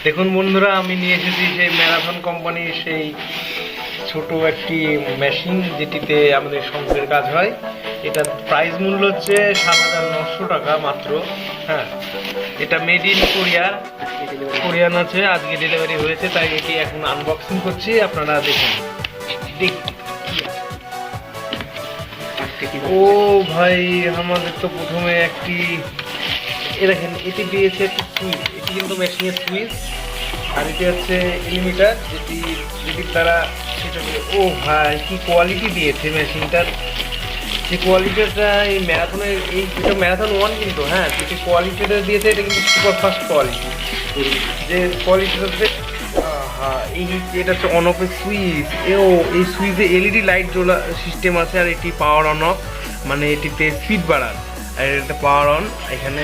দেখুন বন্ধুরা, আমি নিয়ে এসেছি সেই ম্যারাথন কোম্পানির সেই ছোট একটি মেশিন, যেটিতে আমাদের শঙ্কের কাজ হয়। এটার প্রাইস মূল্য হচ্ছে 7,900 টাকা মাত্র। হ্যাঁ, এটা মেড ইন কোরিয়ান আছে, আজকে ডেলিভারি হয়েছে, তাই এটি এখন আনবক্সিং করছি। আপনারা দেখুন। ও ভাই, আমাদের তো প্রথমে একটি দেখেন, এটি দিয়েছে একটি সুইচ। এটি কিন্তু মেশিনের সুইচ, আর এটি হচ্ছে এলিমিটার, যেটির দ্বারা সেটাকে, ও ভাই কি কোয়ালিটি দিয়েছে মেশিনটার। যে কোয়ালিটিটা এই ম্যারাথনের, এটা ম্যারাথন 1 কিন্তু, হ্যাঁ, যেটি কোয়ালিটিটা দিয়েছে এটা কিন্তু সুপার ফাস্ট কোয়ালিটি। যে কোয়ালিটিটা হচ্ছে, হ্যাঁ, এটা হচ্ছে অন অফের সুইচ। এই সুইচে এলইডি লাইট জ্বলা সিস্টেম আছে, আর এটি পাওয়ার অন অফ, মানে এটিতে স্পিড বাড়ান, আর এটা পাওয়ার অন। এখানে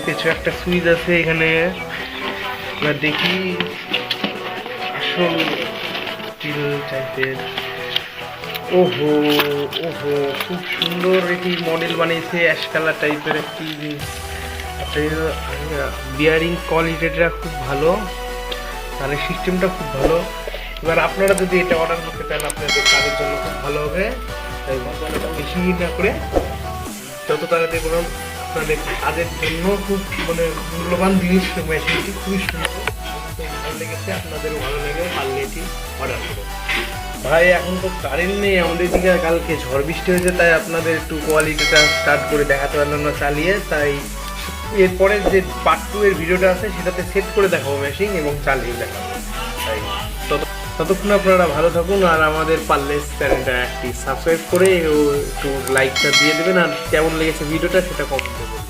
কিছু একটা সুইচ আছে এখানে। এবার দেখি, আসল স্টিল টাইপের। ওহো ওহো, খুব সুন্দর এটি মডেল বানিয়েছে, অ্যাশ কালার টাইপের একটি। বিয়ারিং কোয়ালিটিটা খুব ভালো, তাহলে সিস্টেমটা খুব ভালো। এবার আপনারা যদি এটা অর্ডার করতে চান, আপনাদের কাজের জন্য খুব ভালো হবে। তাই বেশি না করে যত তাড়াতাড়ি বলুন, আপনাদের কাজের জন্য খুব মানে মূল্যবান জিনিস। মেশিনটি খুবই সুন্দর, ভালো লেগেছে, আপনাদেরও ভালো লেগে পারলে এটি অর্ডার করুন। ভাই, এখন তো কারেন্ট নেই আমাদের দিকে, কালকে ঝড় বৃষ্টি হয়েছে, তাই আপনাদের একটু কোয়ালিটিটা স্টার্ট করে দেখাতে পারলাম না চালিয়ে। তাই এরপরে যে পার্ট 2 এর ভিডিওটা আছে, সেটাতে সেট করে দেখাবো মেশিন এবং চালিয়ে দেখাবো। তাই ততক্ষণ আপনারা ভালো থাকুন, আর আমাদের পারলে চ্যানেলটা একটি সাবস্ক্রাইব করে একটু লাইকটা দিয়ে দেবেন, আর কেমন লেগেছে ভিডিওটা সেটা কমেন্টে বলুন।